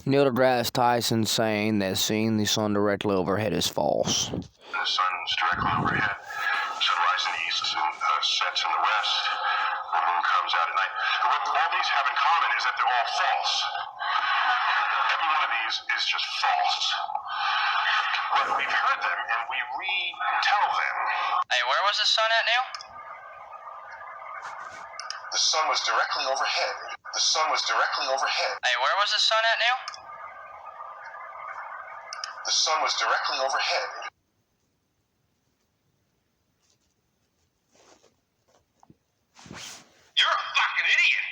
Neil deGrasse Tyson saying that seeing the sun directly overhead is false. The sun's directly overhead. Sun rises in the east and sets in the west. The moon comes out at night. What all these have in common is that they're all false. Every one of these is just false. But we've heard them and we retell them. Hey, where was the sun at, Neil? The sun was directly overhead. The sun was directly overhead. Hey, where was the sun at, Neil? The sun was directly overhead. You're a fucking idiot!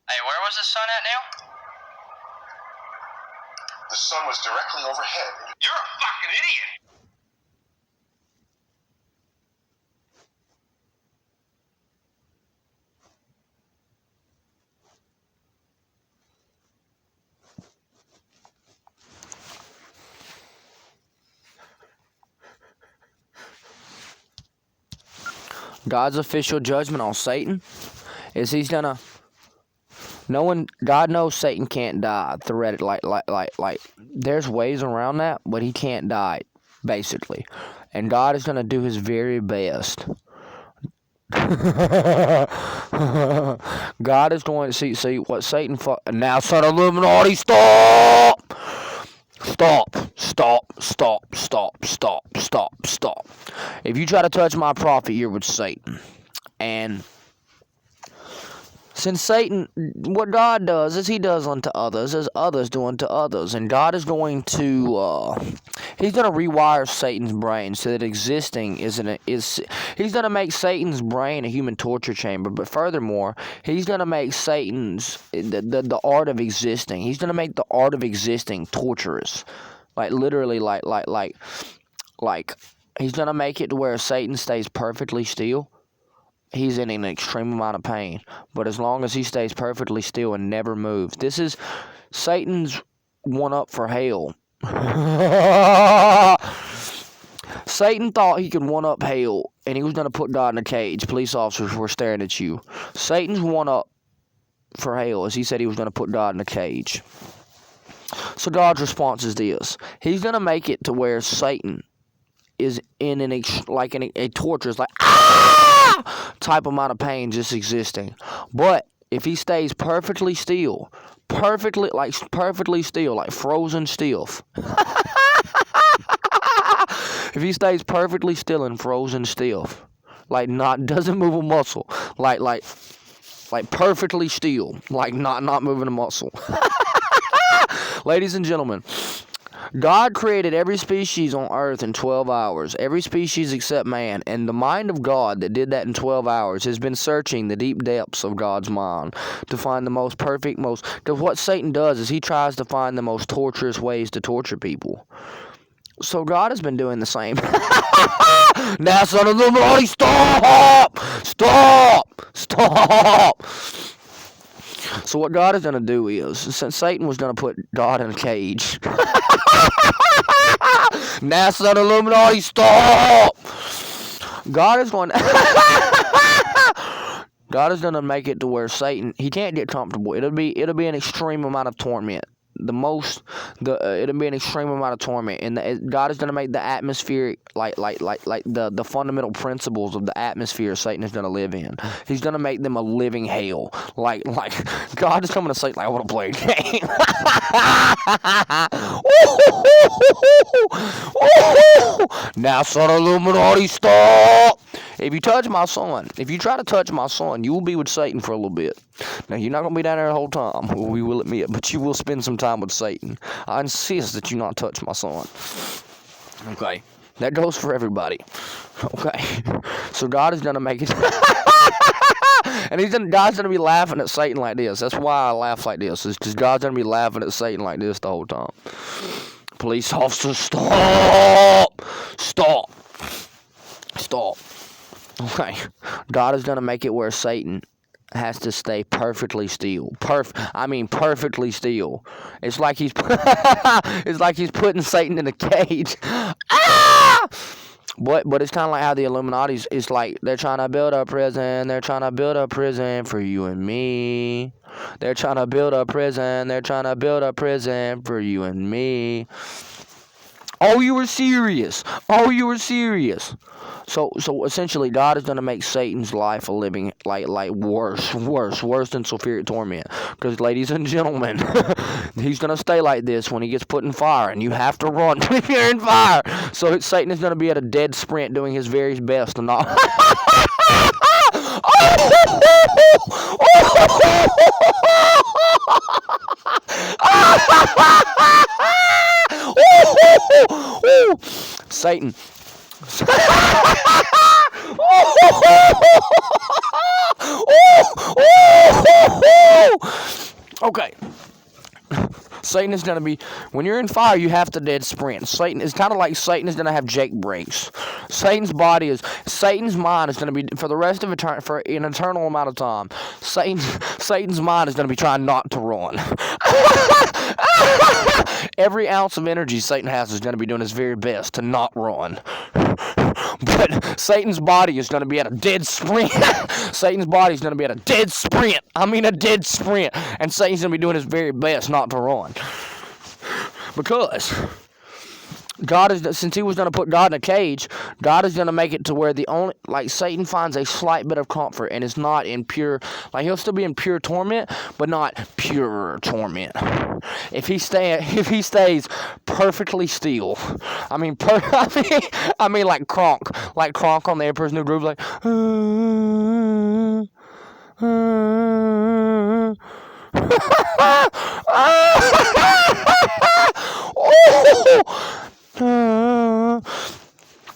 Hey, where was the sun at, Neil? The sun was directly overhead. You're a fucking idiot! God's official judgment on Satan is he's gonna. God knows Satan can't die. Theoretically, like, there's ways around that, but he can't die, basically. And God is gonna do his very best. God is going to see what Satan. Now, son of Illuminati, stop! Stop. If you try to touch my prophet, you're with Satan. And since Satan, what God does is he does unto others as others do unto others. And God is going to, he's going to rewire Satan's brain so that existing he's going to make Satan's brain a human torture chamber. But furthermore, he's going to make Satan's, the art of existing, he's going to make the art of existing torturous. Like, literally, like, he's going to make it to where Satan stays perfectly still. He's in an extreme amount of pain. But as long as he stays perfectly still and never moves. This is Satan's one-up for hell. Satan thought he could one-up hell, and he was going to put God in a cage. Police officers were staring at you. Satan's one-up for hell is he said he was going to put God in a cage. So God's response is this. He's going to make it to where Satan is in a torturous, like, type amount of pain just existing. But if he stays perfectly still, like frozen stiff. If he stays perfectly still and frozen stiff, like doesn't move a muscle, like perfectly still, like not moving a muscle. Ladies and gentlemen, God created every species on earth in 12 hours, every species except man, and the mind of God that did that in 12 hours has been searching the deep depths of God's mind to find the most perfect, what Satan does is he tries to find the most torturous ways to torture people. So God has been doing the same. Now, son of Illuminati, stop! So what God is going to do is, since Satan was going to put God in a cage. Now, son of Illuminati, stop! God is going to make it to where Satan, he can't get comfortable. It'll be an extreme amount of torment. It'll be an extreme amount of torment, and God is going to make the atmosphere like the fundamental principles of the atmosphere Satan is going to live in. He's going to make them a living hell. Like God is coming to Satan like, I want to play a game. Now, son of Illuminati, stop! If you touch my son, if you try to touch my son, you will be with Satan for a little bit. Now, you're not going to be down there the whole time, we will admit, but you will spend some time with Satan. I insist that you not touch my son. Okay? That goes for everybody. Okay? So God is going to make it... And God's going to be laughing at Satan like this. That's why I laugh like this. It's because God's going to be laughing at Satan like this the whole time. Police officers, stop! Okay. God is going to make it where Satan has to stay perfectly still. Perfectly still. It's like he's putting Satan in a cage. But it's kind of like how the Illuminati's, it's like they're trying to build a prison. They're trying to build a prison for you and me. They're trying to build a prison. They're trying to build a prison for you and me. Oh, you were serious. Oh, you were serious. So essentially, God is gonna make Satan's life a living like worse than sulfuric torment. Because, ladies and gentlemen, he's gonna stay like this when he gets put in fire, and you have to run when you're in fire. So Satan is gonna be at a dead sprint, doing his very best to not. Satan. Okay. Satan is going to be, when you're in fire, you have to dead sprint. Satan is kind of like Satan is going to have Jake breaks. Satan's mind is going to be, for the rest of eternity, for an eternal amount of time, Satan's mind is going to be trying not to run. Every ounce of energy Satan has is going to be doing his very best to not run. But Satan's body is going to be at a dead sprint. Satan's body is going to be at a dead sprint. I mean a dead sprint. And Satan's going to be doing his very best not to run. Because since he was going to put God in a cage, God is going to make it to where Satan finds a slight bit of comfort and is not in pure, he'll still be in pure torment, but not pure torment. If he stays perfectly still, I mean like Kronk on the Emperor's New Groove, like.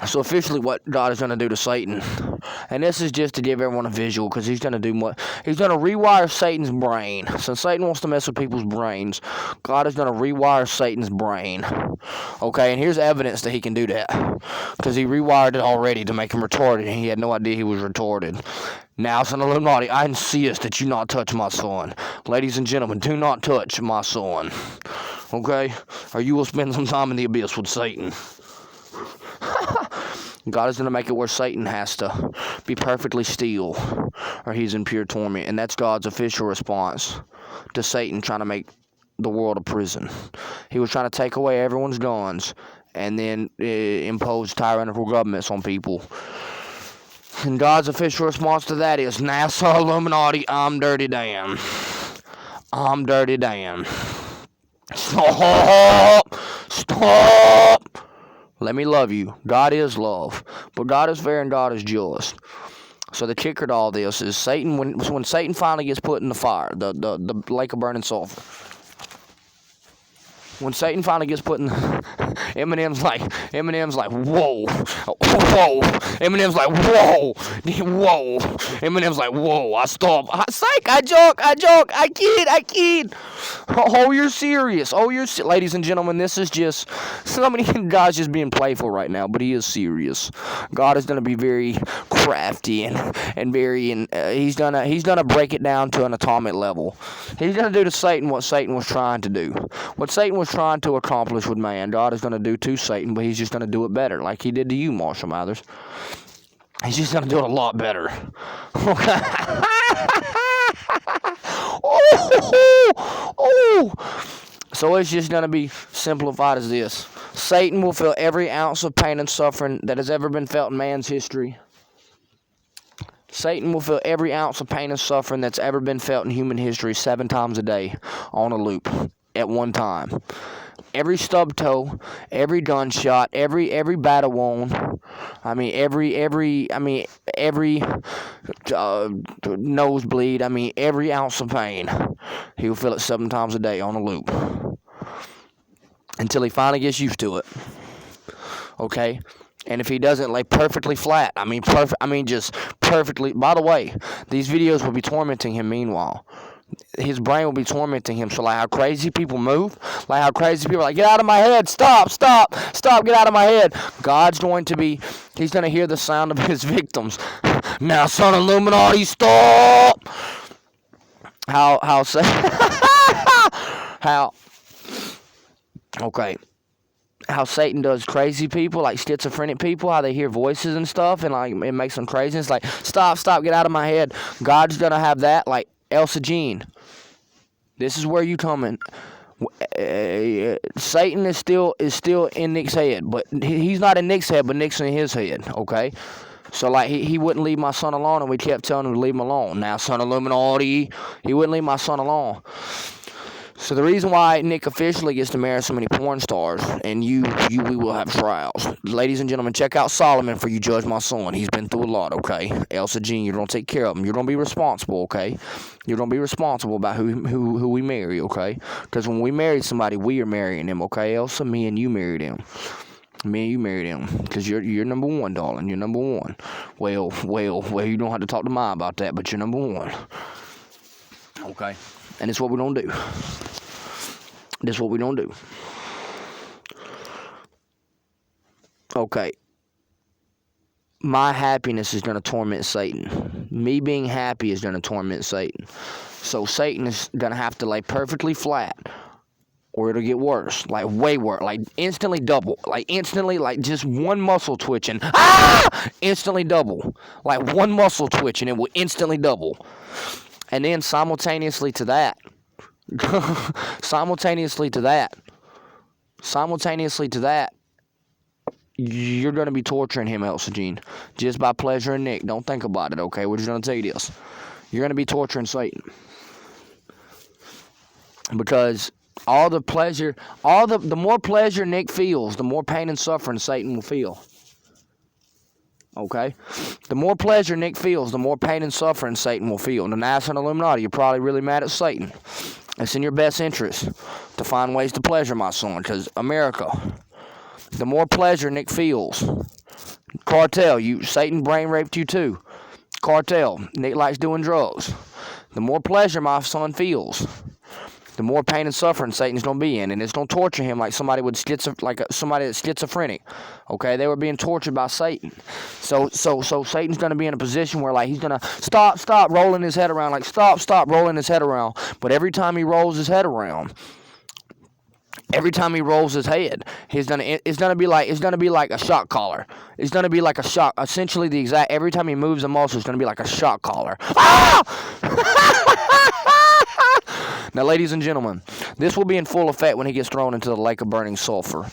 So officially what God is going to do to Satan, and this is just to give everyone a visual, because he's going to do what? He's going to rewire Satan's brain. Since Satan wants to mess with people's brains, God is going to rewire Satan's brain. Okay, and here's evidence that he can do that, because he rewired it already to make him retarded, and he had no idea he was retarded. Now, son of Illuminati, I insist that you not touch my son. Ladies and gentlemen, do not touch my son. Okay? Or you will spend some time in the abyss with Satan. God is going to make it where Satan has to be perfectly still, or he's in pure torment. And that's God's official response to Satan trying to make the world a prison. He was trying to take away everyone's guns and then impose tyrannical governments on people. And God's official response to that is, NASA Illuminati, I'm Dirty Dan. I'm Dirty Dan. Stop! Stop! Let me love you. God is love. But God is fair and God is just. So the kicker to all this is Satan, when Satan finally gets put in the fire, the lake of burning sulfur. When Satan finally gets put in, Eminem's like, whoa, whoa. Eminem's like, whoa, whoa. Eminem's like, whoa, I stop. Psych, I joke, I kid. Oh, you're serious. Ladies and gentlemen, this is just, somebody, God's just being playful right now, but he is serious. God is going to be very crafty and very, he's gonna break it down to an atomic level. He's going to do to Satan what Satan was trying to do. What Satan was trying to accomplish with man, God is going to do to Satan, but he's just going to do it better, like he did to you, Marshall Mathers. He's just going to do it a lot better. Okay. So it's just going to be simplified as this. Satan will feel every ounce of pain and suffering that has ever been felt in man's history. Satan will feel every ounce of pain and suffering that's ever been felt in human history 7 times a day on a loop at one time. Every stub toe, every gunshot, every battle wound, every nosebleed, every ounce of pain, he will feel it 7 times a day on a loop until he finally gets used to it. Okay? And if he doesn't lay perfectly flat, just perfectly. By the way, these videos will be tormenting him meanwhile. His brain will be tormenting him. So like how crazy people move, like how crazy people are like, get out of my head, stop, get out of my head. He's going to hear the sound of his victims. Now, son of Illuminati, stop. Okay. how Satan does crazy people, like schizophrenic people, how they hear voices and stuff, and like it makes them crazy. It's like, stop, get out of my head. God's gonna have that, like Elsa Jean. This is where you coming. Satan is still in Nick's head, but he's not in Nick's head, but Nick's in his head. Okay, so like he wouldn't leave my son alone, and we kept telling him to leave him alone. Now, son Illuminati, he wouldn't leave my son alone. So the reason why Nick officially gets to marry so many porn stars, and we will have trials. Ladies and gentlemen, check out Solomon for you judge my son. He's been through a lot, okay? Elsa Jean, you're going to take care of him. You're going to be responsible, okay? You're going to be responsible about who we marry, okay? Because when we marry somebody, we are marrying them, okay? Elsa, me and you married him. Me and you married him. Because you're number one, darling. You're number one. Well, you don't have to talk to Ma about that, but you're number one. Okay? And it's what we're going to do. This is what we don't do. Okay. My happiness is going to torment Satan. Me being happy is going to torment Satan. So Satan is going to have to lay perfectly flat, or it'll get worse. Like way worse. Like instantly double. Like instantly, like just one muscle twitching. Ah! Instantly double. Like one muscle twitching, it will instantly double. And then simultaneously to that, you're going to be torturing him, Elsa Jean, just by pleasure and Nick. Don't think about it, okay? We're just going to tell you this. You're going to be torturing Satan. Because the more pleasure Nick feels, the more pain and suffering Satan will feel. Okay? The more pleasure Nick feels, the more pain and suffering Satan will feel. And as an Illuminati, you're probably really mad at Satan. It's in your best interest to find ways to pleasure my son, because America, the more pleasure Nick feels, cartel, Satan brain raped you too. Cartel, Nick likes doing drugs. The more pleasure my son feels, the more pain and suffering Satan's gonna be in, and it's gonna torture him like somebody that's schizophrenic. Okay, they were being tortured by Satan. So Satan's gonna be in a position where like he's gonna stop rolling his head around, like stop rolling his head around. But every time he rolls his head around, it's gonna be like a shock collar. It's gonna be like a shock. Essentially, every time he moves a muscle, it's gonna be like a shock collar. Ah! Now, ladies and gentlemen, this will be in full effect when he gets thrown into the lake of burning sulfur.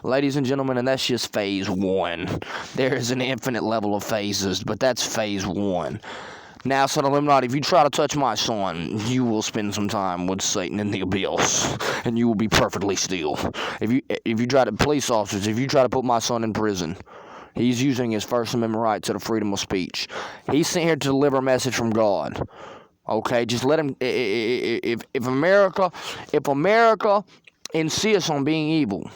Ladies and gentlemen, and that's just phase 1. There is an infinite level of phases, but that's phase 1. Now, son Illuminati, if you try to touch my son, you will spend some time with Satan in the abyss, and you will be perfectly still. If you try to, police officers, if you try to put my son in prison, he's using his First Amendment right to the freedom of speech. He's sent here to deliver a message from God. Okay, just let him. If America insists on being evil,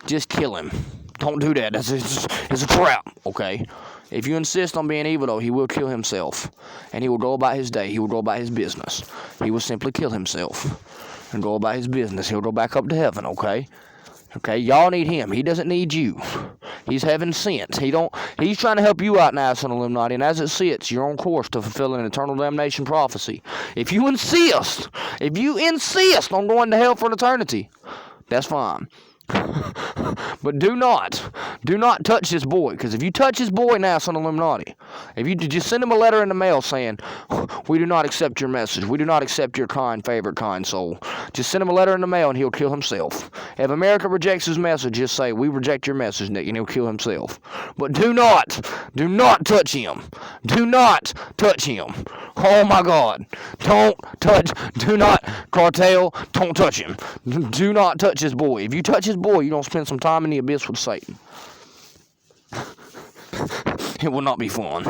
just kill him. Don't do that. It's a trap. Okay. If you insist on being evil, though, he will kill himself, and he will go about his day. He will go about his business. He will simply kill himself and go about his business. He'll go back up to heaven. Okay. Okay, y'all need him. He doesn't need you. He's heaven sent. He's trying to help you out now, son Illuminati, and as it sits, you're on course to fulfill an eternal damnation prophecy. If you insist on going to hell for an eternity, that's fine. But do not touch this boy, because if you touch this boy now, son Illuminati, if you just send him a letter in the mail saying, we do not accept your message, we do not accept your kind soul, just send him a letter in the mail and he'll kill himself. If America rejects his message, just say, we reject your message, Nick, and he'll kill himself. But do not touch him. Do not touch him. Oh my God. Do not, cartel, don't touch him. Do not touch this boy. If you touch his boy, you're going to spend some time in the abyss with Satan. It will not be fun.